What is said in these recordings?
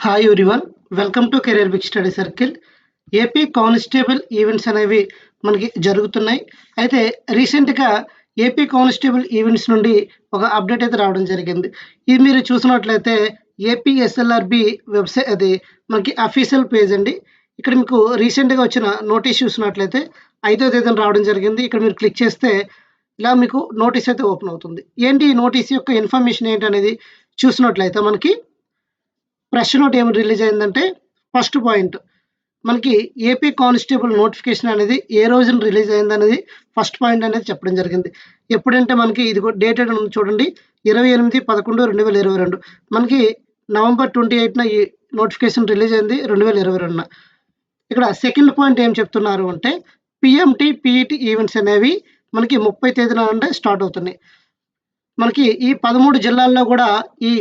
Hi everyone, welcome to career big study circle. AP constable events అనేవి మనకి జరుగుతున్నాయి. అయితే రీసెంట్గా ఏపీ కానిస్టేబుల్ ఈవెంట్స్ నుండి ఒక అప్డేట్ అయితే రావడం జరిగింది. ఇది మీరు చూసినట్లయితే ఏపీఎస్ఎల్ఆర్బి వెబ్సైట్, అది మనకి అఫీషియల్ పేజ్ అండి. ఇక్కడ మీకు రీసెంట్గా వచ్చిన నోటీస్ చూసినట్లయితే 5వ తేదీన రావడం జరిగింది. ఇక్కడ మీరు క్లిక్ చేస్తే ఇలా మీకు నోటీస్ అయితే ఓపెన్ అవుతుంది. ఏంటి ఈ నోటీస్ యొక్క ఇన్ఫర్మేషన్ ఏంటనేది చూసినట్లయితే మనకి ప్రెస్ నోట్ ఏమి రిలీజ్ అయిందంటే, ఫస్ట్ పాయింట్ మనకి ఏపీ కానిస్టేబుల్ నోటిఫికేషన్ అనేది ఏ రోజున రిలీజ్ అయిందనేది ఫస్ట్ పాయింట్ అనేది చెప్పడం జరిగింది. ఎప్పుడంటే మనకి ఇది డేటెడ్ ఉంది చూడండి, 28/11/2022. మనకి నవంబర్ 28న ఈ నోటిఫికేషన్ రిలీజ్ అయింది 2022న. ఇక్కడ సెకండ్ పాయింట్ ఏం చెప్తున్నారు అంటే, పిఎంటి పిఈటి ఈవెంట్స్ అనేవి మనకి 30 తేదీన అంటే స్టార్ట్ అవుతున్నాయి. మనకి ఈ 13 జిల్లాల్లో కూడా ఈ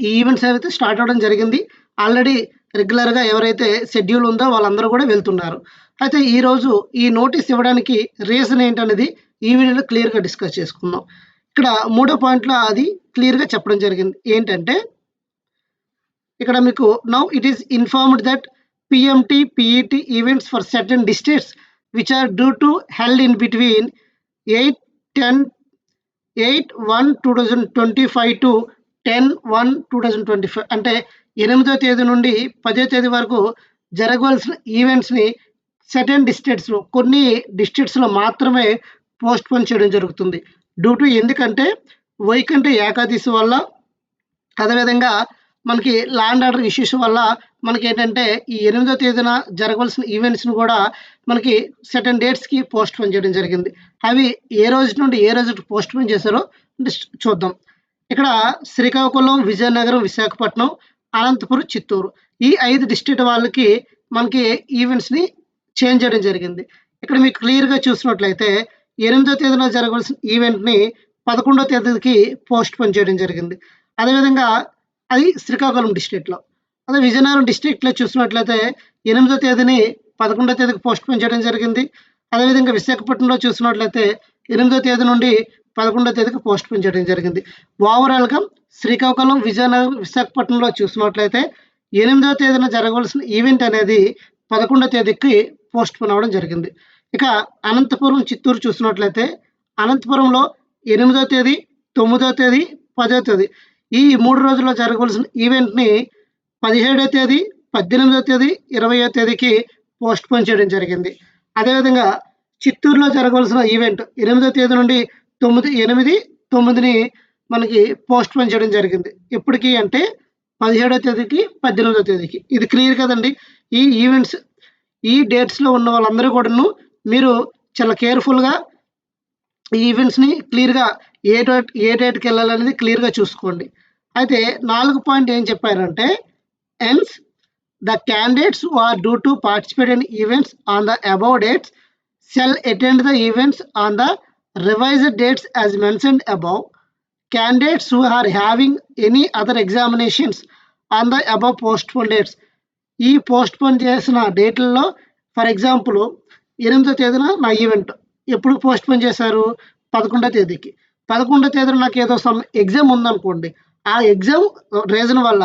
ఈవెంట్స్ అయితే స్టార్ట్ అవ్వడం జరిగింది. ఆల్రెడీ రెగ్యులర్గా ఎవరైతే షెడ్యూల్ ఉందో వాళ్ళందరూ కూడా వెళ్తున్నారు. అయితే ఈరోజు ఈ నోటీస్ ఇవ్వడానికి రీజన్ ఏంటనేది ఈ వీడియోలో క్లియర్గా డిస్కస్ చేసుకుందాం. ఇక్కడ 3వ పాయింట్లో అది క్లియర్గా చెప్పడం జరిగింది. ఏంటంటే ఇక్కడ మీకు now it is informed that PMT PET events for certain districts which are due to held in between 8/1/2025 to 10/1/2025 అంటే 8వ తేదీ నుండి 10వ తేదీ వరకు జరగవలసిన ఈవెంట్స్ని సర్టెన్ డిస్ట్రిక్ట్స్లో, కొన్ని డిస్ట్రిక్ట్స్లో మాత్రమే పోస్ట్ పోన్ చేయడం జరుగుతుంది. డ్యూ టు ఎందుకంటే వైకుంఠ ఏకాదశి వల్ల, అదేవిధంగా మనకి ల్యాండ్ ఆర్డర్ ఇష్యూస్ వల్ల మనకి ఏంటంటే ఈ 8వ తేదీన జరగవలసిన ఈవెంట్స్ని కూడా మనకి సర్టెన్ డేట్స్కి పోస్ట్ పోన్ చేయడం జరిగింది. అవి ఏ రోజు నుండి ఏ రోజుకి పోస్ట్ పోన్ చేశారో చూద్దాం. ఇక్కడ శ్రీకాకుళం, విజయనగరం, విశాఖపట్నం, అనంతపురం, చిత్తూరు, ఈ 5 డిస్ట్రిక్ట్ వాళ్ళకి మనకి ఈవెంట్స్ని చేంజ్ చేయడం జరిగింది. ఇక్కడ మీకు క్లియర్గా చూసినట్లయితే 8వ తేదీన జరగవలసిన ఈవెంట్ని 11వ తేదీకి పోస్ట్ పోన్ చేయడం జరిగింది. అదేవిధంగా అది శ్రీకాకుళం డిస్ట్రిక్ట్లో. అదే విజయనగరం డిస్ట్రిక్ట్లో చూసినట్లయితే 8వ తేదీని 11వ తేదీకి పోస్ట్ పోన్ చేయడం జరిగింది. అదేవిధంగా విశాఖపట్నంలో చూసినట్లయితే 8వ తేదీ నుండి 11వ తేదీకి పోస్ట్ పోన్ చేయడం జరిగింది. ఓవరాల్గా శ్రీకాకుళం, విజయనగరం, విశాఖపట్నంలో చూసినట్లయితే 8వ తేదీన జరగవలసిన ఈవెంట్ అనేది 11వ తేదీకి పోస్ట్ పోన్ అవ్వడం జరిగింది. ఇక అనంతపురం, చిత్తూరు చూసినట్లయితే అనంతపురంలో 8వ తేదీ, 9వ తేదీ, 10వ తేదీ ఈ 3 రోజుల్లో జరగవలసిన ఈవెంట్ని 17వ తేదీ, 18వ తేదీ, 20వ తేదీకి పోస్ట్ పోన్ చేయడం జరిగింది. అదేవిధంగా చిత్తూరులో జరగవలసిన ఈవెంట్ 8వ తేదీ నుండి 8/9ని మనకి పోస్ట్ పోన్ చేయడం జరిగింది. ఎప్పటికి అంటే 17వ తేదీకి, 18వ తేదీకి. ఇది క్లియర్ కదండి. ఈ ఈవెంట్స్, ఈ డేట్స్లో ఉన్న వాళ్ళందరూ కూడాను మీరు చాలా కేర్ఫుల్గా ఈ ఈవెంట్స్ని క్లియర్గా ఏ డేట్కి వెళ్ళాలనేది క్లియర్గా చూసుకోండి. అయితే 4 పాయింట్ ఏం చెప్పారంటే, hence the candidates who are due to participate in events on the above dates shall attend the events on the revised dates as mentioned above. Candidates who are having any other examinations on the above postponed dates, ఈ postpone చేసిన డేట్లలో for example 8వ తేదీన నా event ఎప్పుడు postpone చేశారు, 11వ తేదీకి. 11వ తేదీన నాకు ఏదో సమ్ ఎగ్జామ్ ఉందనుకోండి, ఆ ఎగ్జామ్ రీజన్ వల్ల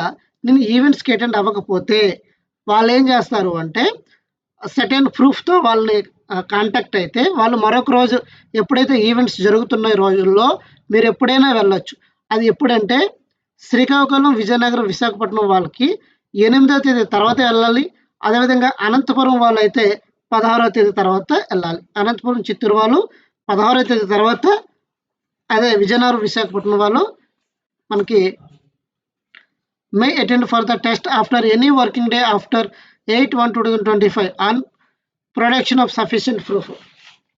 నేను ఈవెంట్స్కి అటెండ్ అవ్వకపోతే వాళ్ళు ఏం చేస్తారు అంటే సర్టెన్ ప్రూఫ్తో వాళ్ళని కాంటాక్ట్ అయితే వాళ్ళు మరొక రోజు ఎప్పుడైతే ఈవెంట్స్ జరుగుతున్న రోజుల్లో మీరు ఎప్పుడైనా వెళ్ళొచ్చు. అది ఎప్పుడంటే శ్రీకాకుళం, విజయనగరం, విశాఖపట్నం వాళ్ళకి 8వ తేదీ తర్వాత వెళ్ళాలి. అదేవిధంగా అనంతపురం వాళ్ళు అయితే 16వ తేదీ తర్వాత వెళ్ళాలి. అనంతపురం, చిత్తూరు వాళ్ళు 16వ తేదీ తర్వాత, అదే విజయనగరం, విశాఖపట్నం వాళ్ళు మనకి may attend for the test after any working day after 8/1/2025 on production of sufficient proof.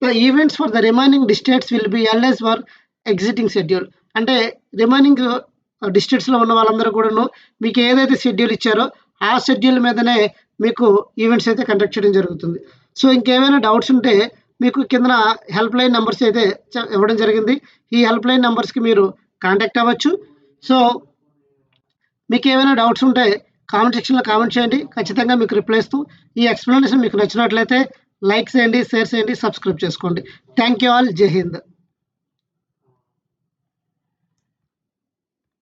The events for the remaining districts will be held as per exiting schedule. అంటే రిమైనింగ్ డిస్ట్రిక్ట్స్లో ఉన్న వాళ్ళందరూ కూడాను మీకు ఏదైతే షెడ్యూల్ ఇచ్చారో ఆ షెడ్యూల్ మీదనే మీకు ఈవెంట్స్ అయితే కండక్ట్ చేయడం జరుగుతుంది. సో ఇంకేమైనా డౌట్స్ ఉంటే మీకు కింద హెల్ప్ లైన్ నెంబర్స్ అయితే ఇవ్వడం జరిగింది. ఈ హెల్ప్ లైన్ నెంబర్స్కి మీరు కాంటాక్ట్ అవ్వచ్చు. సో మీకు ఏమైనా డౌట్స్ ఉంటే కామెంట్ సెక్షన్లో కామెంట్ చేయండి, ఖచ్చితంగా మీకు రిప్లై ఇస్తూ. ఈ ఎక్స్ప్లెనేషన్ మీకు నచ్చినట్లయితే లైక్ చేయండి, షేర్ చేయండి, సబ్స్క్రైబ్ చేసుకోండి. Thank you all. జై హింద్.